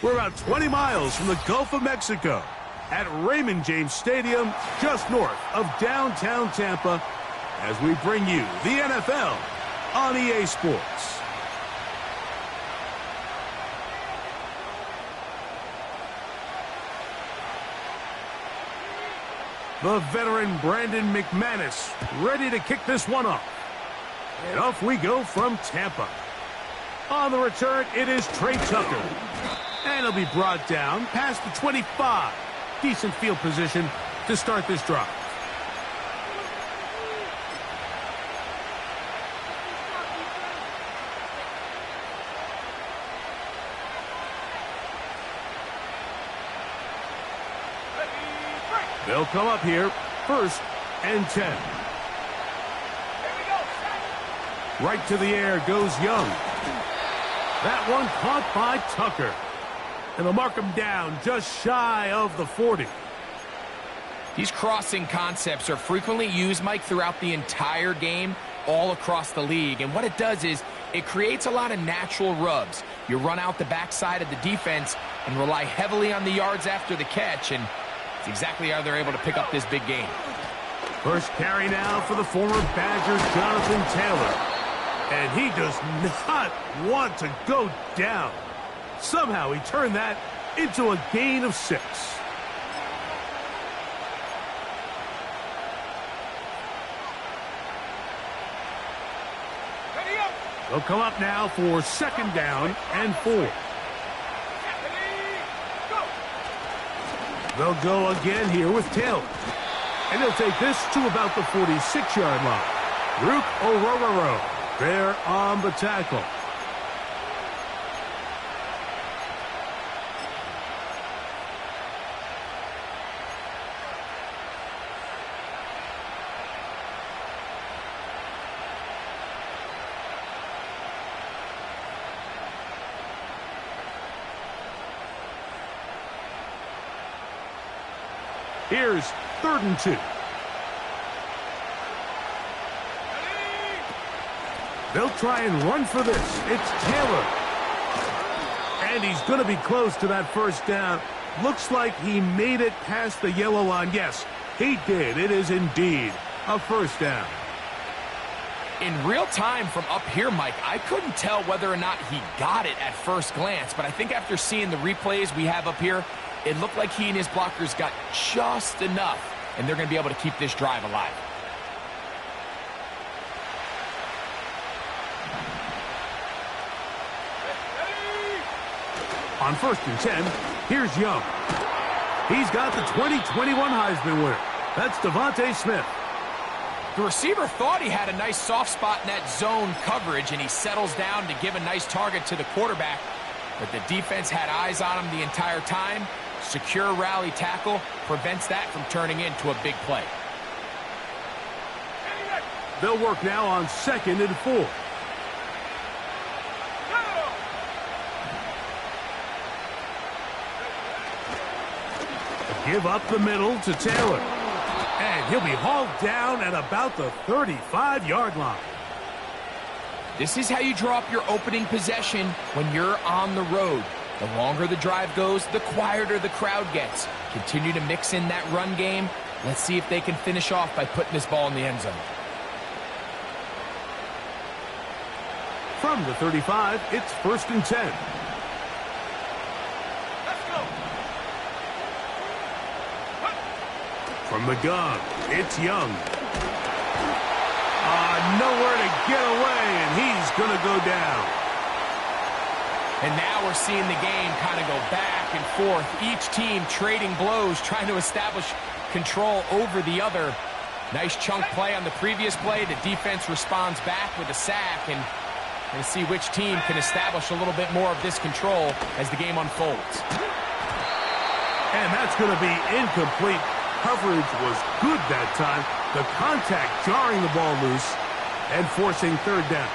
We're about 20 miles from the Gulf of Mexico at Raymond James Stadium, just north of downtown Tampa, as we bring you the NFL on EA Sports. The veteran Brandon McManus ready to kick this one off. And off we go from Tampa. On the return, it is Trey Tucker. And he'll be brought down past the 25. Decent field position to start this drive. They'll come up here, 1st and 10. Right to the air goes Young. That one caught by Tucker. And they'll mark him down just shy of the 40. These crossing concepts are frequently used, Mike, throughout the entire game, all across the league. And what it does is it creates a lot of natural rubs. You run out the backside of the defense and rely heavily on the yards after the catch, and it's exactly how they're able to pick up this big game. First carry now for the former Badger, Jonathan Taylor. And he does not want to go down. Somehow he turned that into a gain of 6. They'll come up now for 2nd down and 4. They'll go again here with Taylor. And he'll take this to about the 46-yard line. Rook Orororo there on the tackle. Here's 3rd and 2. They'll try and run for this. It's Taylor. And he's going to be close to that 1st down. Looks like he made it past the yellow line. Yes, he did. It is indeed a 1st down. In real time from up here, Mike, I couldn't tell whether or not he got it at first glance, but I think after seeing the replays we have up here, it looked like he and his blockers got just enough, and they're going to be able to keep this drive alive. On 1st and 10, here's Young. He's got the 2021 Heisman winner. That's Devontae Smith. The receiver thought he had a nice soft spot in that zone coverage, and he settles down to give a nice target to the quarterback. But the defense had eyes on him the entire time. Secure rally tackle prevents that from turning into a big play. They'll work now on 2nd and 4. Give up the middle to Taylor. And he'll be hauled down at about the 35-yard line. This is how you draw up your opening possession when you're on the road. The longer the drive goes, the quieter the crowd gets. Continue to mix in that run game. Let's see if they can finish off by putting this ball in the end zone. From the 35, it's 1st and 10. From the gun, it's Young. Nowhere to get away, and he's going to go down. And now we're seeing the game kind of go back and forth. Each team trading blows, trying to establish control over the other. Nice chunk play on the previous play. The defense responds back with a sack, and we're going to see which team can establish a little bit more of this control as the game unfolds. And that's going to be incomplete. Coverage was good that time. The contact jarring the ball loose and forcing 3rd down.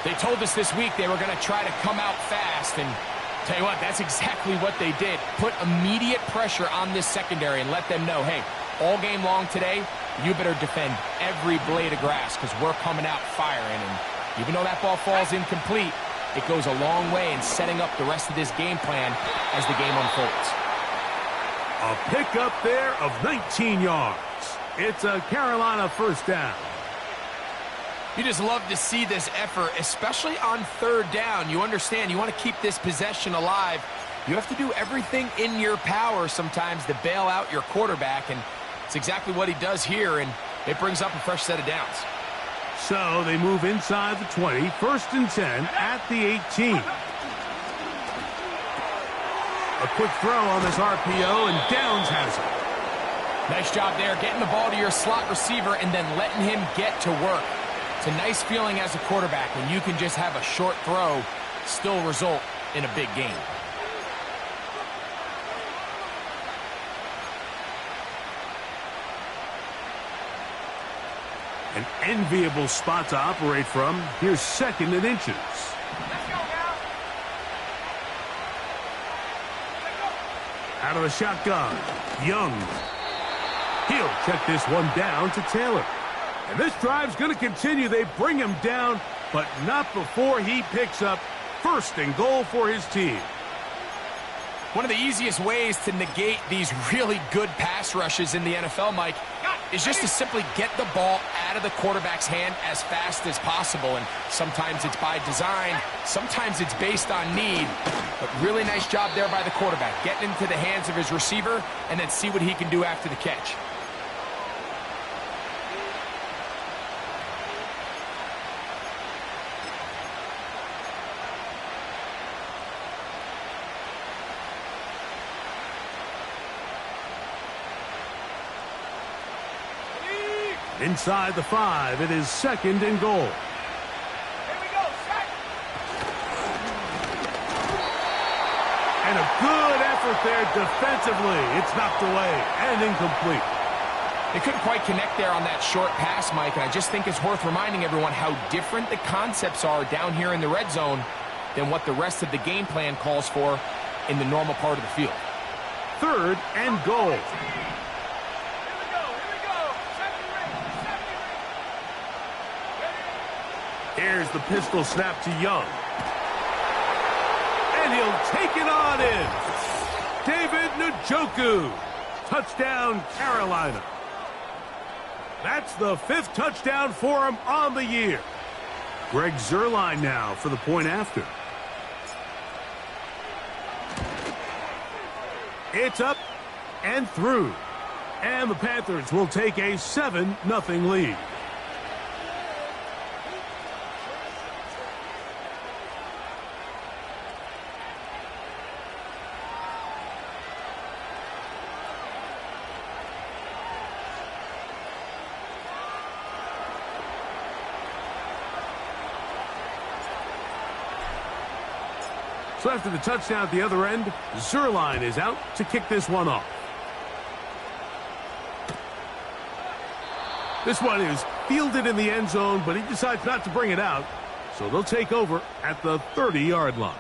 They told us this week they were going to try to come out fast, and tell you what, that's exactly what they did. Put immediate pressure on this secondary and let them know, hey, all game long today, you better defend every blade of grass because we're coming out firing. And even though that ball falls incomplete, it goes a long way in setting up the rest of this game plan as the game unfolds. A pickup there of 19 yards. It's a Carolina first down. You just love to see this effort, especially on third down. You understand, you want to keep this possession alive. You have to do everything in your power sometimes to bail out your quarterback, and it's exactly what he does here, and it brings up a fresh set of downs. So they move inside the 20, first and 10 at the 18. A quick throw on this RPO, and Downs has it. Nice job there, getting the ball to your slot receiver and then letting him get to work. It's a nice feeling as a quarterback when you can just have a short throw still result in a big game. An enviable spot to operate from. Here's second and inches. Out of the shotgun, Young. He'll check this one down to Taylor. And this drive's going to continue. They bring him down, but not before he picks up first and goal for his team. One of the easiest ways to negate these really good pass rushes in the NFL, Mike, is just to simply get the ball out of the quarterback's hand as fast as possible. And sometimes it's by design, sometimes it's based on need. But really nice job there by the quarterback, getting into the hands of his receiver and then see what he can do after the catch. Inside the 5, it is second and goal. Here we go, set. And a good effort there defensively. It's knocked away and incomplete. They couldn't quite connect there on that short pass, Mike, and I just think it's worth reminding everyone how different the concepts are down here in the red zone than what the rest of the game plan calls for in the normal part of the field. Third and goal. Here's the pistol snap to Young. And he'll take it on in. David Njoku. Touchdown, Carolina. That's the 5th touchdown for him on the year. Greg Zuerlein now for the point after. It's up and through. And the Panthers will take a 7-0 lead. So after the touchdown at the other end, Zuerlein is out to kick this one off. This one is fielded in the end zone, but he decides not to bring it out. So they'll take over at the 30-yard line.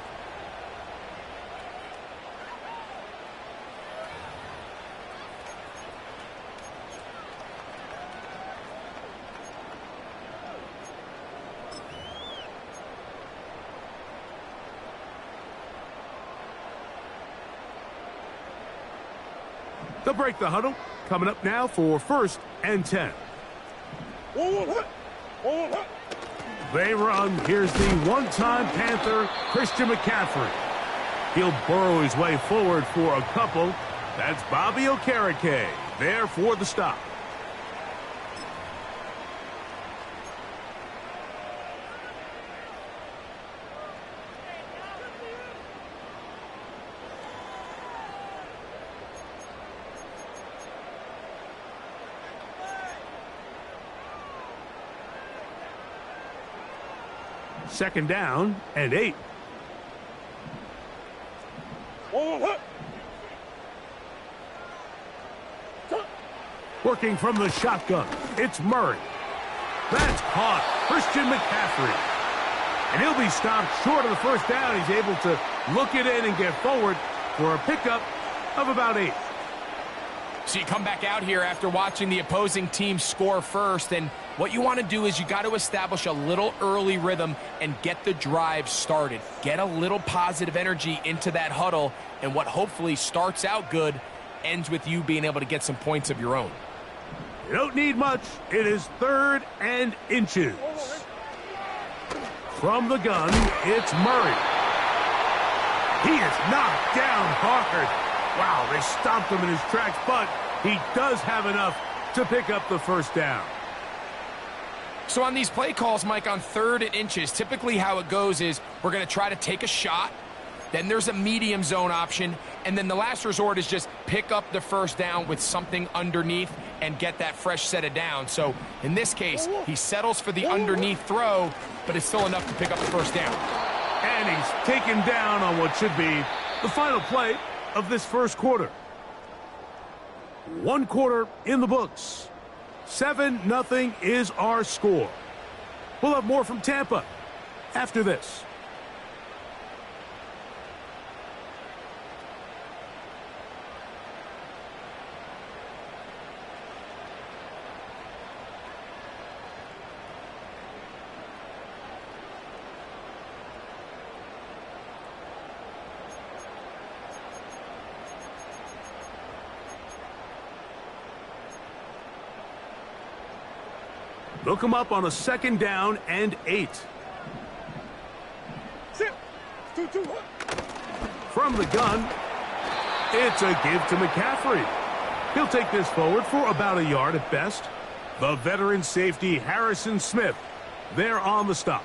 They'll break the huddle. Coming up now for 1st and 10. They run. Here's the one-time Panther, Christian McCaffrey. He'll burrow his way forward for a couple. That's Bobby Okereke there for the stop. Second down and 8. Working from the shotgun, it's Murray. That's caught. Christian McCaffrey. And he'll be stopped short of the first down. He's able to look it in and get forward for a pickup of about 8. So you come back out here after watching the opposing team score first, and what you want to do is you got to establish a little early rhythm and get the drive started. Get a little positive energy into that huddle, and what hopefully starts out good ends with you being able to get some points of your own. You don't need much. It is 3rd and inches. From the gun, it's Murray. He is knocked down hard. Wow, they stopped him in his tracks, but he does have enough to pick up the first down. So on these play calls, Mike, on 3rd and inches, typically how it goes is we're going to try to take a shot, then there's a medium zone option, and then the last resort is just pick up the first down with something underneath and get that fresh set of downs. So in this case, he settles for the underneath throw, but it's still enough to pick up the first down. And he's taken down on what should be the final play of this first quarter. 1 quarter in the books. 7-0 is our score. We'll have more from Tampa after this. They'll come up on a 2nd down and 8. From the gun, it's a give to McCaffrey. He'll take this forward for about a yard at best. The veteran safety, Harrison Smith, there on the stop.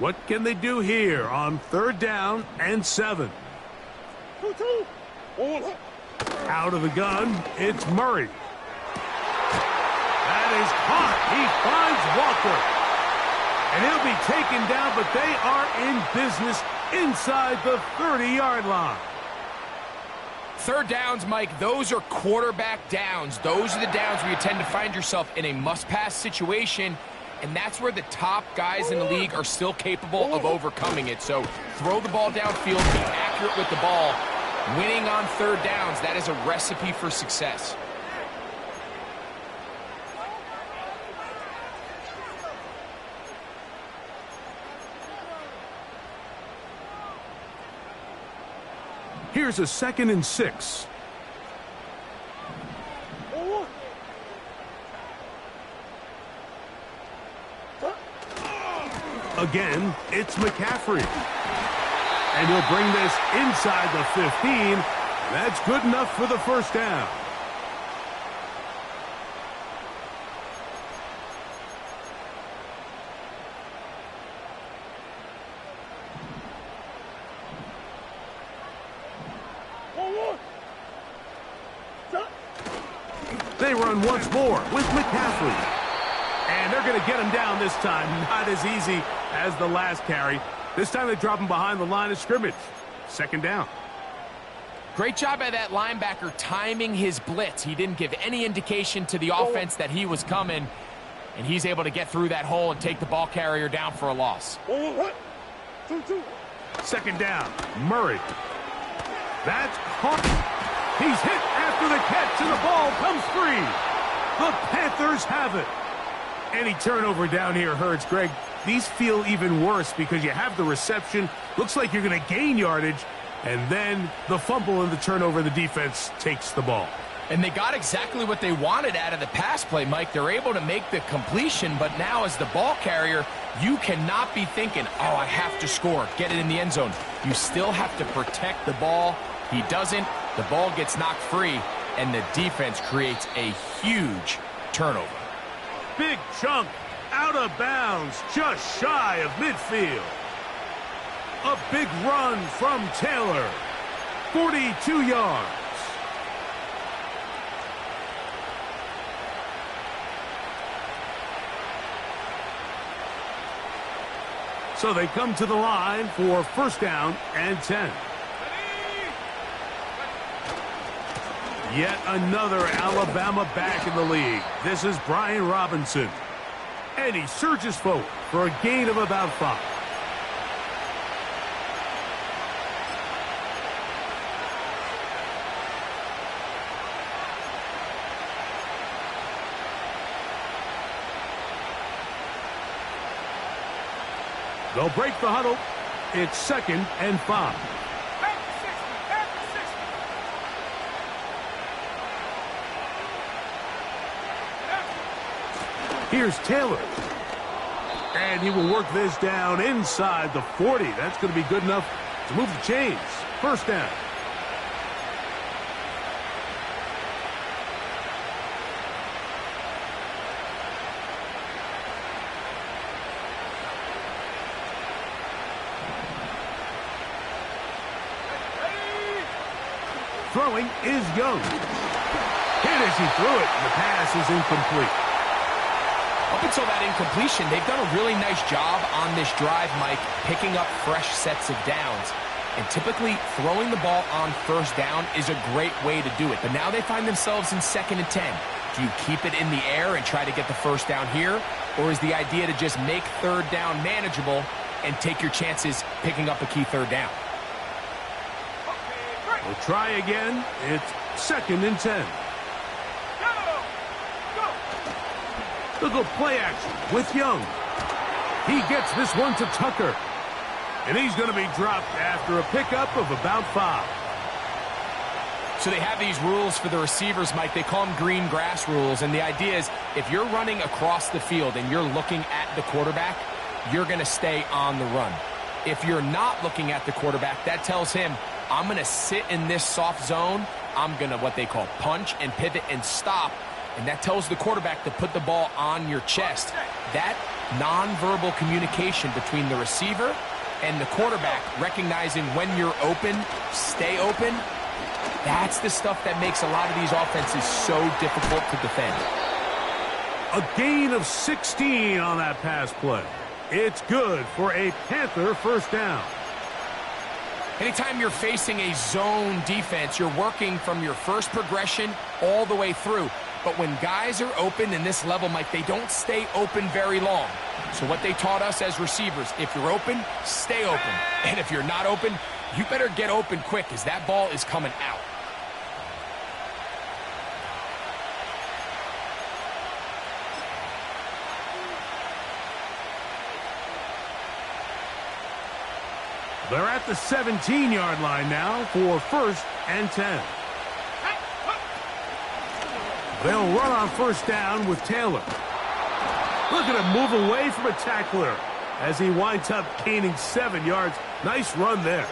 What can they do here on 3rd down and 7? Out of the gun, it's Murray. That is caught. He finds Walker. And he'll be taken down, but they are in business inside the 30-yard line. 3rd downs, Mike, those are quarterback downs. Those are the downs where you tend to find yourself in a must-pass situation, and that's where the top guys in the league are still capable of overcoming it. So throw the ball downfield, be accurate with the ball. Winning on 3rd downs, that is a recipe for success. Here's a 2nd and 6. Again, it's McCaffrey. And he'll bring this inside the 15. That's good enough for the first down. They run once more with McCaffrey. And they're going to get him down this time. Not as easy as the last carry. This time they drop him behind the line of scrimmage. 2nd down. Great job by that linebacker timing his blitz. He didn't give any indication to the offense that he was coming, and he's able to get through that hole and take the ball carrier down for a loss. 2nd down. Murray. That's caught. He's hit after the catch, and the ball comes free. The Panthers have it. Any turnover down here hurts, Greg. These feel even worse because you have the reception. Looks like you're going to gain yardage. And then the fumble and the turnover, the defense takes the ball. And they got exactly what they wanted out of the pass play, Mike. They're able to make the completion, but now as the ball carrier, you cannot be thinking, oh, I have to score, get it in the end zone. You still have to protect the ball. He doesn't. The ball gets knocked free, and the defense creates a huge turnover. Big chunk out of bounds, just shy of midfield. A big run from Taylor. 42 yards. So they come to the line for 1st down and 10. Yet another Alabama back in the league. This is Brian Robinson. And he surges forward for a gain of about 5. They'll break the huddle. It's 2nd and 5. Back to 60. Back to 60. Here's Taylor. And he will work this down inside the 40. That's going to be good enough to move the chains. First down. Throwing is Young. Hit as he threw it. The pass is incomplete. Up until that incompletion, they've done a really nice job on this drive, Mike, picking up fresh sets of downs. And typically, throwing the ball on first down is a great way to do it. But now they find themselves in 2nd and 10. Do you keep it in the air and try to get the first down here? Or is the idea to just make third down manageable and take your chances picking up a key third down? We'll try again. It's 2nd and 10. They'll go play action with Young. He gets this one to Tucker. And he's going to be dropped after a pickup of about 5. So they have these rules for the receivers, Mike. They call them green grass rules. And the idea is if you're running across the field and you're looking at the quarterback, you're going to stay on the run. If you're not looking at the quarterback, that tells him, I'm going to sit in this soft zone. I'm going to what they call punch and pivot and stop. And that tells the quarterback to put the ball on your chest. That nonverbal communication between the receiver and the quarterback, recognizing when you're open, stay open, that's the stuff that makes a lot of these offenses so difficult to defend. A gain of 16 on that pass play. It's good for a Panther first down. Anytime you're facing a zone defense, you're working from your first progression all the way through. But when guys are open in this level, Mike, they don't stay open very long. So what they taught us as receivers, if you're open, stay open. And if you're not open, you better get open quick because that ball is coming out. They're at the 17-yard line now for 1st and 10. They'll run on first down with Taylor. Look at him move away from a tackler as he winds up gaining 7 yards. Nice run there.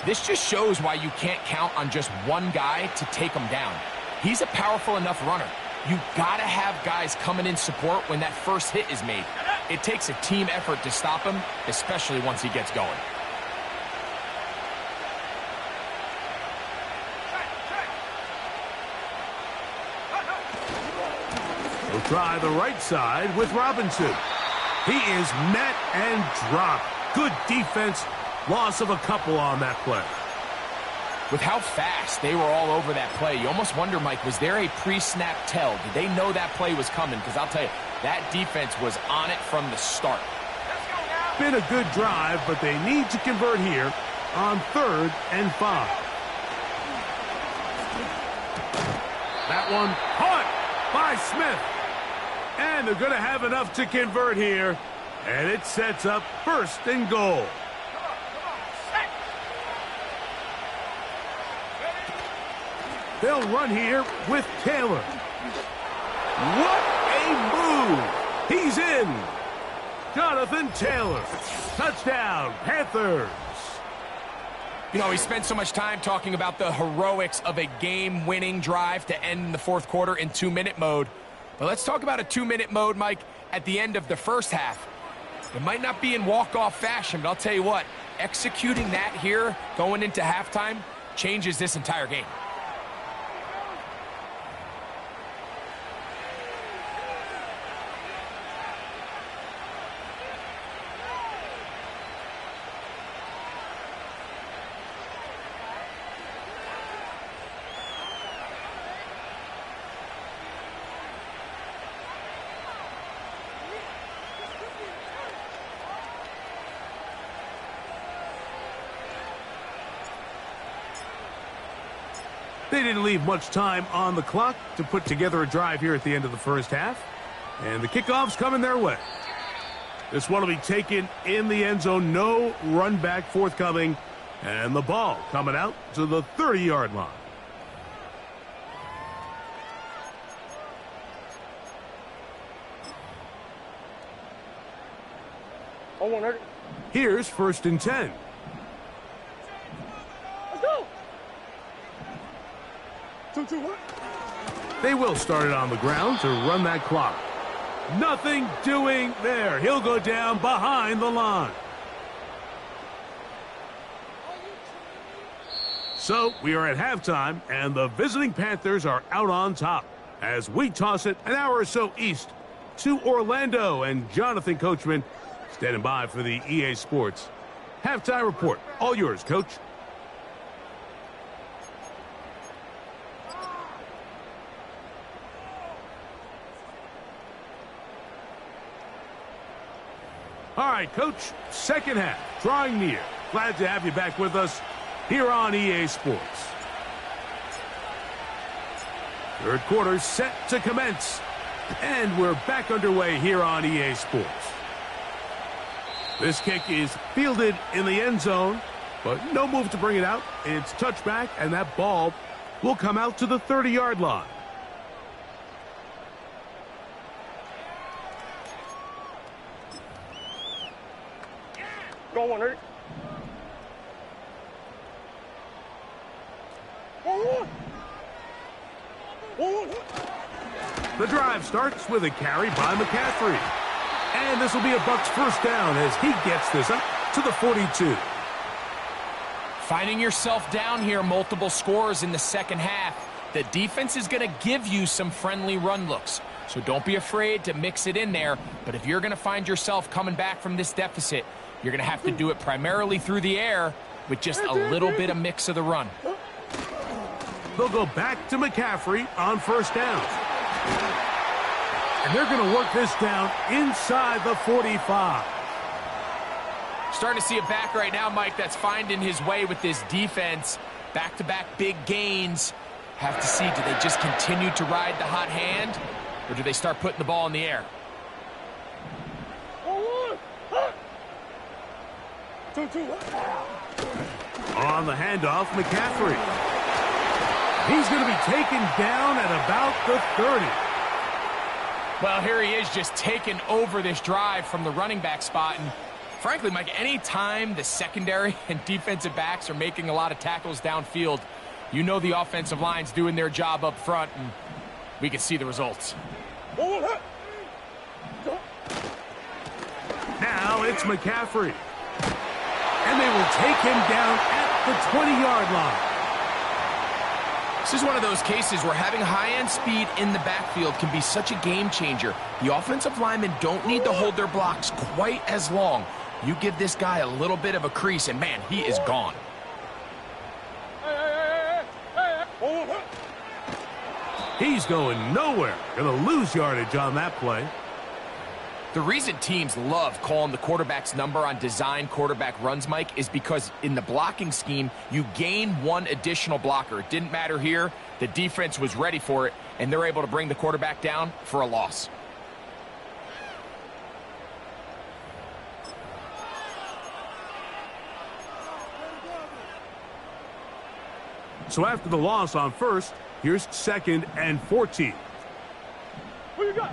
This just shows why you can't count on just one guy to take him down. He's a powerful enough runner. You gotta have guys coming in support when that first hit is made. It takes a team effort to stop him, especially once he gets going. He'll try the right side with Robinson. He is met and dropped. Good defense. Loss of a couple on that play. With how fast they were all over that play, you almost wonder, Mike, was there a pre-snap tell? Did they know that play was coming? Because I'll tell you, that defense was on it from the start. Been a good drive, but they need to convert here on 3rd and 5. That one caught by Smith. And they're going to have enough to convert here. And it sets up 1st and goal. They'll run here with Taylor. What a move! He's in. Jonathan Taylor. Touchdown, Panthers. You know, we spent so much time talking about the heroics of a game-winning drive to end the 4th quarter in 2-minute mode. But let's talk about a 2-minute mode, Mike, at the end of the first half. It might not be in walk-off fashion, but I'll tell you what, executing that here going into halftime changes this entire game. They didn't leave much time on the clock to put together a drive here at the end of the first half. And the kickoff's coming their way. This one will be taken in the end zone. No run back forthcoming. And the ball coming out to the 30-yard line. Here's 1st and 10. Let's go. 2-2. They will start it on the ground to run that clock. Nothing doing there. He'll go down behind the line. So we are at halftime, and the visiting Panthers are out on top as we toss it an hour or so east to Orlando, and Jonathan Coachman standing by for the EA Sports halftime report. All yours, Coach. All right, Coach, second half, drawing near. Glad to have you back with us here on EA Sports. Third quarter set to commence, and we're back underway here on EA Sports. This kick is fielded in the end zone, but no move to bring it out. It's touchback, and that ball will come out to the 30-yard line. Go on, Eric. The drive starts with a carry by McCaffrey. And this will be a Bucs first down as he gets this up to the 42. Finding yourself down here, multiple scores in the second half. The defense is going to give you some friendly run looks. So don't be afraid to mix it in there. But if you're going to find yourself coming back from this deficit, you're going to have to do it primarily through the air with just a little bit of mix of the run. They'll go back to McCaffrey on first down. And they're going to work this down inside the 45. Starting to see a back right now, Mike, that's finding his way with this defense. Back-to-back big gains. Have to see, do they just continue to ride the hot hand, or do they start putting the ball in the air? 2-2. On the handoff, McCaffrey. He's going to be taken down at about the 30. Well, here he is just taking over this drive from the running back spot. And frankly, Mike, any time the secondary and defensive backs are making a lot of tackles downfield, you know the offensive line's doing their job up front, and we can see the results. Now it's McCaffrey. And they will take him down at the 20-yard line. This is one of those cases where having high-end speed in the backfield can be such a game changer. The offensive linemen don't need to hold their blocks quite as long. You give this guy a little bit of a crease, and man, he is gone. He's going nowhere. Going to lose yardage on that play. The reason teams love calling the quarterback's number on design quarterback runs, Mike, is because in the blocking scheme, you gain one additional blocker. It didn't matter here. The defense was ready for it, and they're able to bring the quarterback down for a loss. So after the loss on first, here's 2nd and 14. Who you got?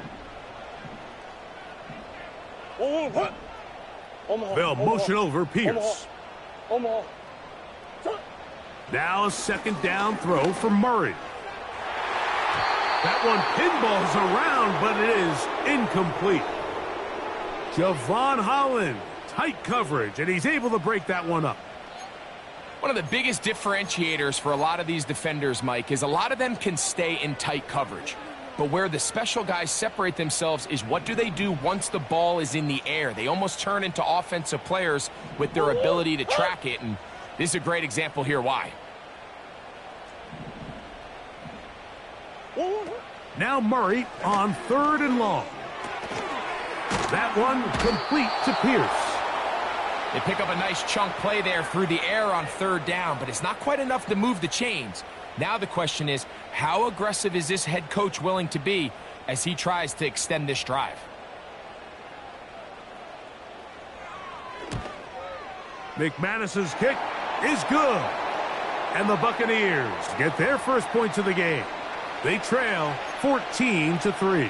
They'll motion over Pierce. Now a 2nd down throw for Murray. That one pinballs around, but it is incomplete. Javon Holland, tight coverage, and he's able to break that one up. One of the biggest differentiators for a lot of these defenders, Mike, is a lot of them can stay in tight coverage. But where the special guys separate themselves is what do they do once the ball is in the air. They almost turn into offensive players with their ability to track it, and this is a great example here why. Now Murray on 3rd and long. That one complete to Pierce. They pick up a nice chunk play there through the air on 3rd down, but it's not quite enough to move the chains. Now the question is, how aggressive is this head coach willing to be as he tries to extend this drive? McManus's kick is good. And the Buccaneers get their first points of the game. They trail 14-3.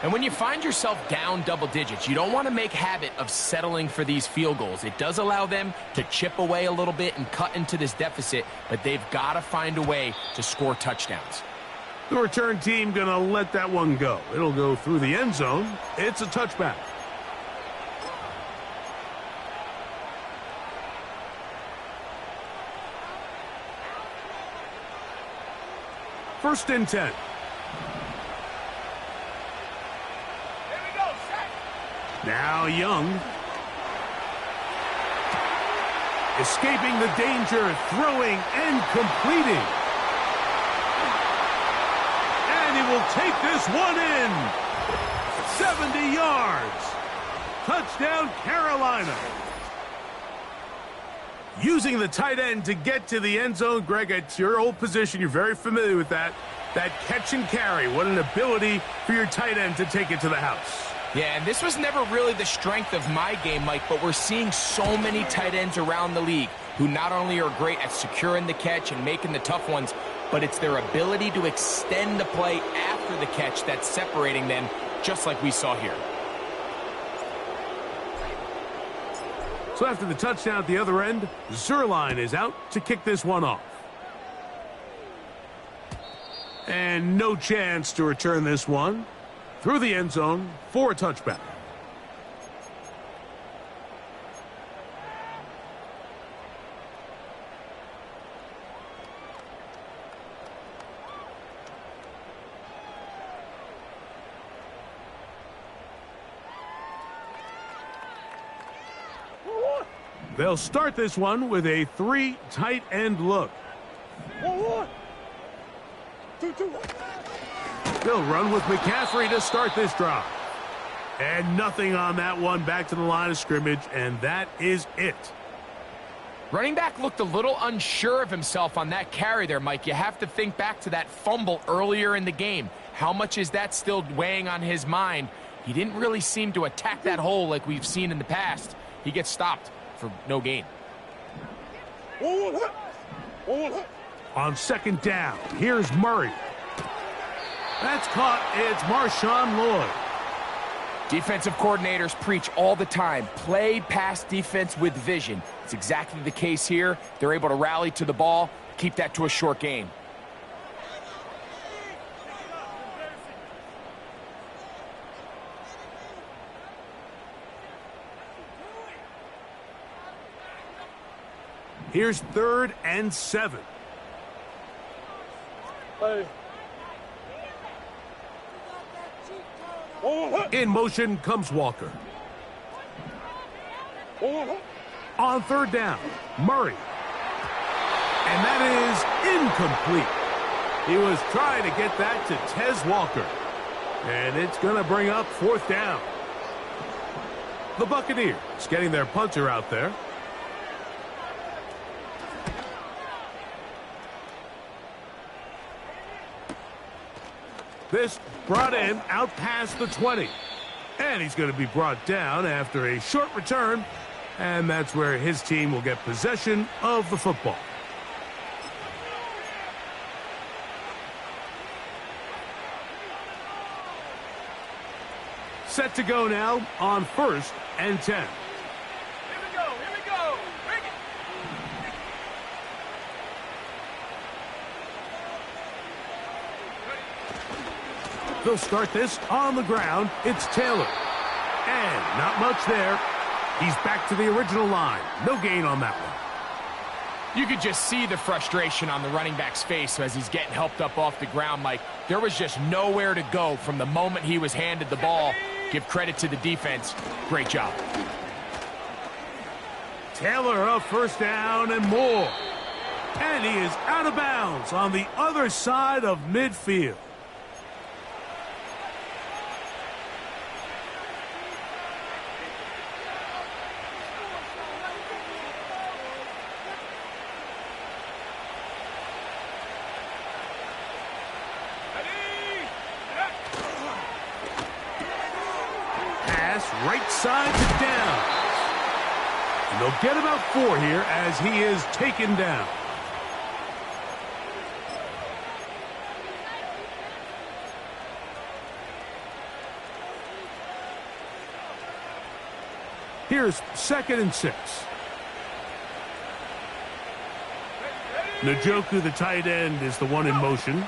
And when you find yourself down double digits, you don't want to make habit of settling for these field goals. It does allow them to chip away a little bit and cut into this deficit, but they've got to find a way to score touchdowns. The return team going to let that one go. It'll go through the end zone. It's a touchback. First and 10. Now Young. Escaping the danger, throwing and completing. And he will take this one in. 70 yards. Touchdown, Carolina. Using the tight end to get to the end zone, Greg, it's your old position. You're very familiar with that. That catch and carry. What an ability for your tight end to take it to the house. Yeah, and this was never really the strength of my game, Mike, but we're seeing so many tight ends around the league who not only are great at securing the catch and making the tough ones, but it's their ability to extend the play after the catch that's separating them, just like we saw here. So after the touchdown at the other end, Zerline is out to kick this one off. And no chance to return this one through the end zone for a touchback. They'll start this one with a 3 tight end look. 1-1. 2-2. They'll run with McCaffrey to start this drive. And nothing on that one, back to the line of scrimmage, and that is it. Running back looked a little unsure of himself on that carry there, Mike. You have to think back to that fumble earlier in the game. How much is that still weighing on his mind? He didn't really seem to attack that hole like we've seen in the past. He gets stopped for no gain. 1-1. 1-1. On second down, here's Murray. That's caught. It's Marshawn Lloyd. Defensive coordinators preach all the time, play pass defense with vision. It's exactly the case here. They're able to rally to the ball, keep that to a short game. Here's 3rd and 7. Hey. 1-1. In motion comes Walker. 1-1. On 3rd down, Murray. And that is incomplete. He was trying to get that to Tez Walker. And it's going to bring up 4th down. The Buccaneers getting their punter out there. This brought in out past the 20. And he's going to be brought down after a short return. And that's where his team will get possession of the football. Set to go now on 1st and 10. Here we go. Bring it. They'll start this on the ground. It's Taylor. And not much there. He's back to the original line. No gain on that one. You could just see the frustration on the running back's face as he's getting helped up off the ground, Mike. There was just nowhere to go from the moment he was handed the ball. Give credit to the defense. Great job. Taylor up 1st down and more. And he is out of bounds on the other side of midfield. Right side to down. And they'll get about 4 here as he is taken down. Here's 2nd and 6. Njoku, the tight end, is the one in motion.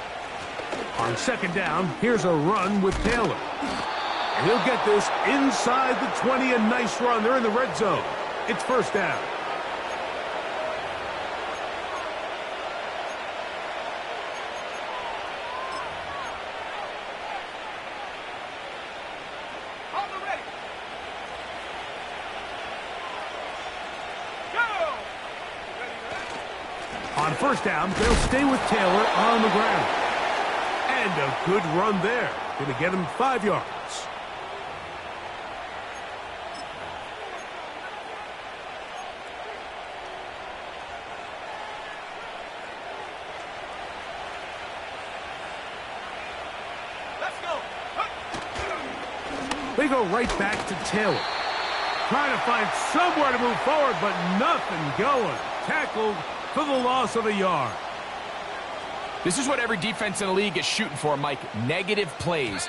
On 2nd down, here's a run with Taylor. And he'll get this inside the 20, a nice run. They're in the red zone. It's 1st down. On 1st down, they'll stay with Taylor on the ground. And a good run there. Going to get him 5 yards. Let's go. They go right back to Taylor. Trying to find somewhere to move forward, but nothing going. Tackled for the loss of a yard. This is what every defense in the league is shooting for, Mike. Negative plays.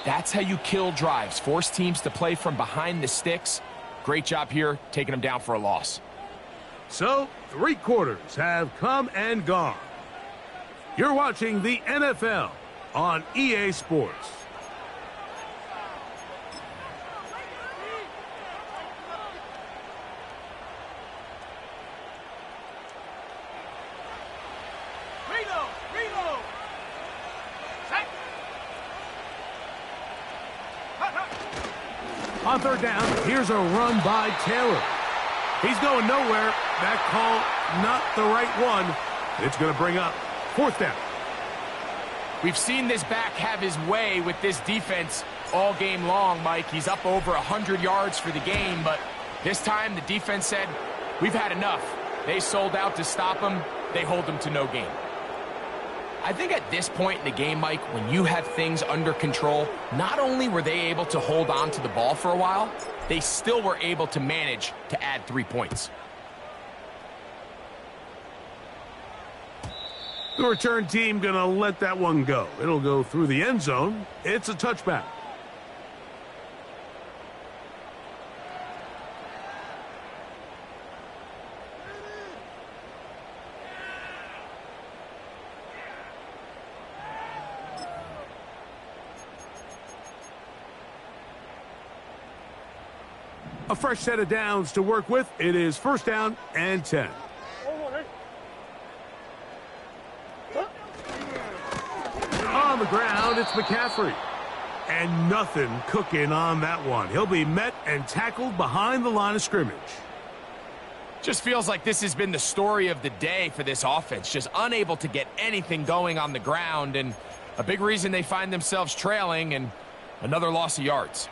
That's how you kill drives. Force teams to play from behind the sticks. Great job here, taking them down for a loss. So, 3 quarters have come and gone. You're watching the NFL on EA Sports. On 3rd down, here's a run by Taylor. He's going nowhere. That call, not the right one. It's going to bring up 4th down. We've seen this back have his way with this defense all game long, Mike. He's up over 100 yards for the game, but this time the defense said, we've had enough. They sold out to stop him. They hold him to no gain. I think at this point in the game, Mike, when you have things under control, not only were they able to hold on to the ball for a while, they still were able to manage to add 3 points. The return team going to let that one go. It'll go through the end zone. It's a touchback. A fresh set of downs to work with. It is 1st down and 10. On the ground, it's McCaffrey. And nothing cooking on that one. He'll be met and tackled behind the line of scrimmage. Just feels like this has been the story of the day for this offense. Just unable to get anything going on the ground. And a big reason they find themselves trailing and another loss of yards.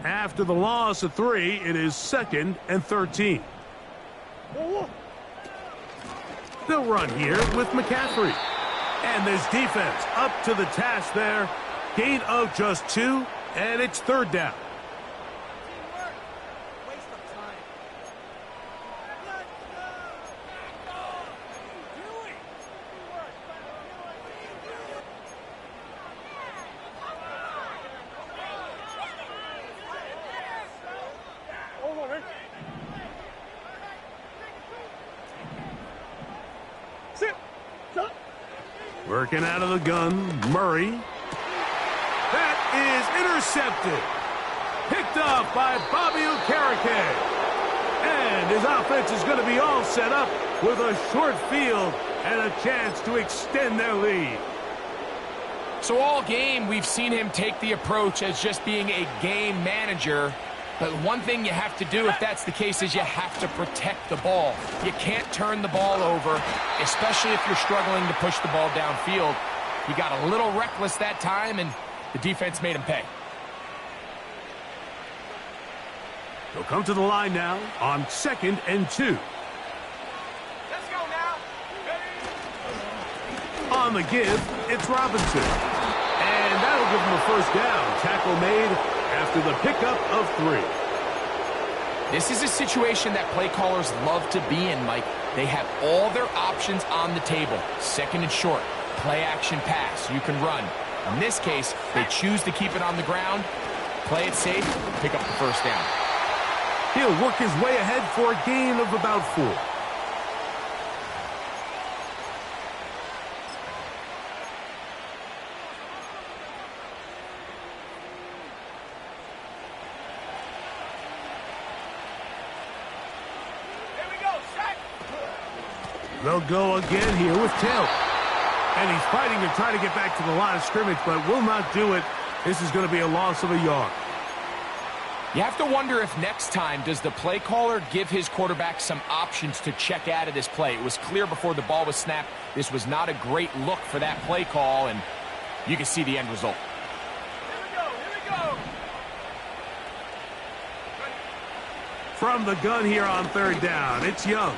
After the loss of 3, it is 2nd and 13. They'll run here with McCaffrey. And this defense up to the task there. Gain of just 2, and it's 3rd down. Working out of the gun, Murray. That is intercepted. Picked off by Bobby Okereke. And his offense is going to be all set up with a short field and a chance to extend their lead. So all game, we've seen him take the approach as just being a game manager. But one thing you have to do if that's the case is you have to protect the ball. You can't turn the ball over, especially if you're struggling to push the ball downfield. He got a little reckless that time, and the defense made him pay. They'll come to the line now on 2nd and 2. Let's go now. Ready? On the give, it's Robinson. And that'll give him a 1st down. Tackle made after the pickup of 3. This is a situation that play callers love to be in, Mike. They have all their options on the table. Second and short, play action pass, you can run. In this case, they choose to keep it on the ground, play it safe, pick up the first down. He'll work his way ahead for a gain of about 4. They'll go again here with Taylor. And he's fighting to try to get back to the line of scrimmage, but will not do it. This is going to be a loss of a yard. You have to wonder if next time does the play caller give his quarterback some options to check out of this play. It was clear before the ball was snapped. This was not a great look for that play call, and you can see the end result. Here we go. From the gun here on 3rd down, it's Young.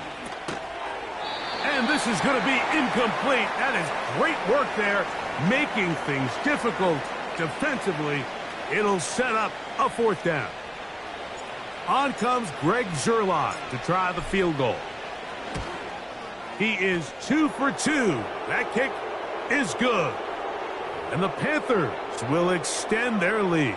And this is going to be incomplete. That is great work there, making things difficult defensively. It'll set up a 4th down. On comes Greg Zuerlein to try the field goal. He is 2 for 2. That kick is good. And the Panthers will extend their lead.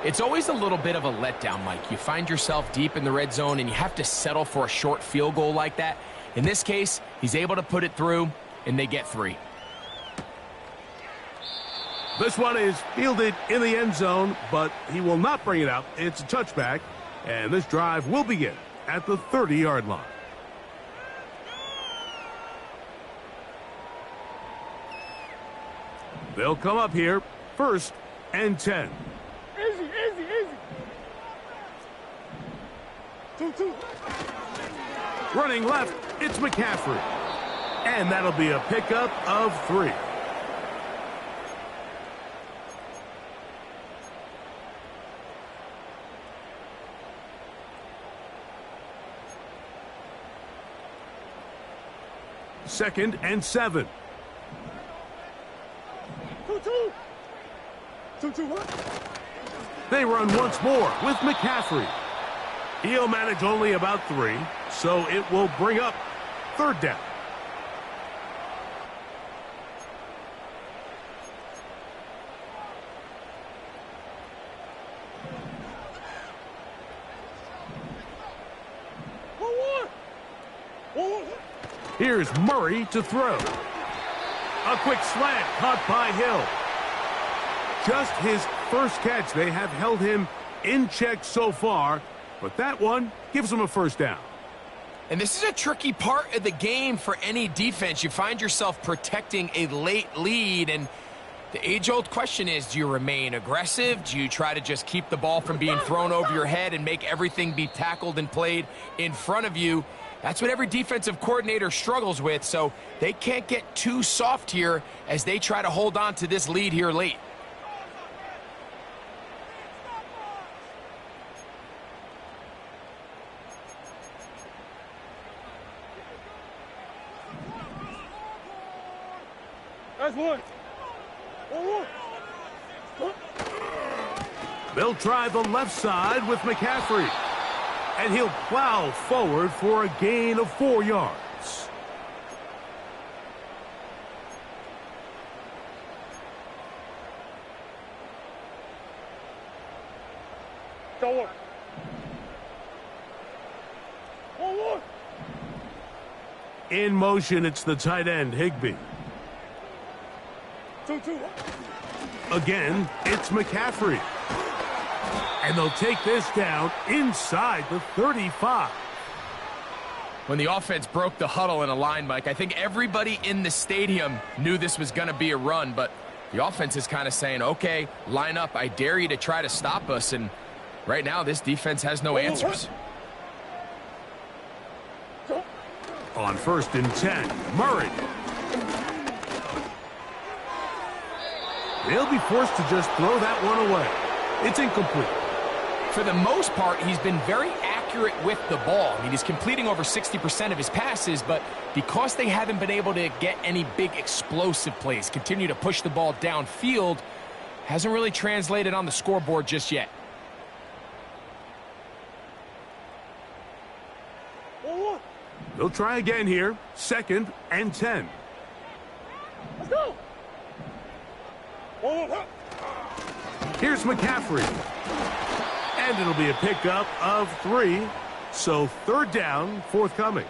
It's always a little bit of a letdown, Mike. You find yourself deep in the red zone and you have to settle for a short field goal like that. In this case, he's able to put it through, and they get 3. This one is fielded in the end zone, but he will not bring it out. It's a touchback, and this drive will begin at the 30-yard line. They'll come up here, 1st and 10. Easy. 2-2. Running left, it's McCaffrey. And that'll be a pickup of 3. Second and 7. 2-2. 2-2. They run once more with McCaffrey. He'll manage only about 3, so it will bring up 3rd down. Here's Murray to throw. A quick slant caught by Hill. Just his first catch. They have held him in check so far, but that one gives him a 1st down. And this is a tricky part of the game for any defense. You find yourself protecting a late lead, and the age-old question is, do you remain aggressive? Do you try to just keep the ball from being thrown over your head and make everything be tackled and played in front of you? That's what every defensive coordinator struggles with, so they can't get too soft here as they try to hold on to this lead here late. That's one. They'll try the left side with McCaffrey. And he'll plow forward for a gain of 4 yards. Forward. In motion, it's the tight end, Higbee. 2-2. Again, it's McCaffrey. And they'll take this down inside the 35. When the offense broke the huddle in a line, Mike, I think everybody in the stadium knew this was going to be a run, but the offense is kind of saying, okay, line up. I dare you to try to stop us, and right now this defense has no answers. On 1st and 10, Murray. They'll be forced to just throw that one away. It's incomplete. For the most part, he's been very accurate with the ball. I mean, he's completing over 60% of his passes, but because they haven't been able to get any big explosive plays, continue to push the ball downfield, Hasn't really translated on the scoreboard just yet. They'll try again here. 2nd and 10. Let's go. Here's McCaffrey. And it'll be a pickup of 3. So 3rd down forthcoming.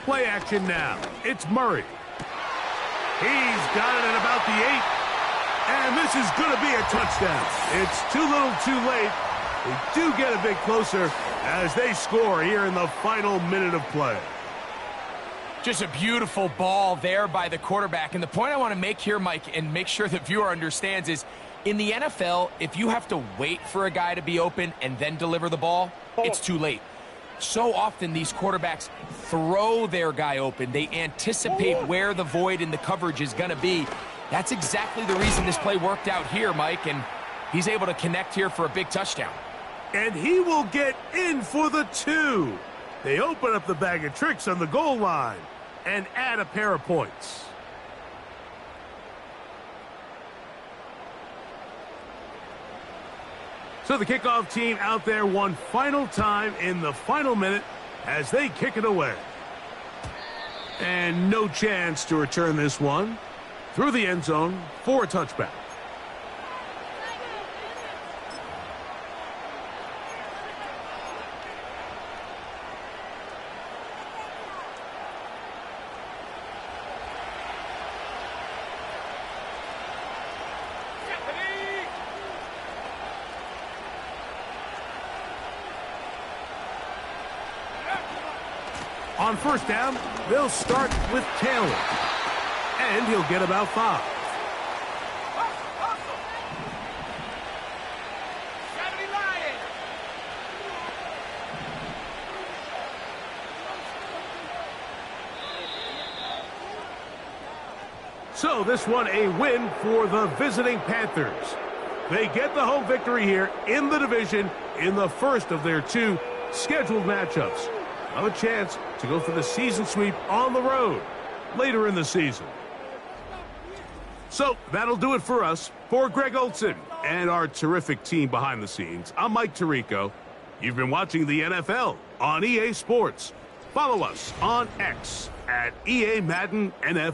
Play action now. It's Murray. He's got it at about the 8. And this is going to be a touchdown. It's too little too late. They do get a bit closer as they score here in the final minute of play. Just a beautiful ball there by the quarterback. And the point I want to make here, Mike, and make sure the viewer understands is, in the NFL, if you have to wait for a guy to be open and then deliver the ball, it's too late. So often these quarterbacks throw their guy open. They anticipate where the void in the coverage is going to be. That's exactly the reason this play worked out here, Mike, and he's able to connect here for a big touchdown. And he will get in for the 2. They open up the bag of tricks on the goal line and add a pair of points. So the kickoff team out there one final time in the final minute as they kick it away. And no chance to return this one through the end zone for a touchback. On 1st down, they'll start with Taylor. And he'll get about 5. So this one a win for the visiting Panthers. They get the home victory here in the division in the first of their 2 scheduled matchups. Have a chance to go for the season sweep on the road later in the season. So that'll do it for us. For Greg Olson and our terrific team behind the scenes, I'm Mike Tirico. You've been watching the NFL on EA Sports. Follow us on X at EA Madden NFL.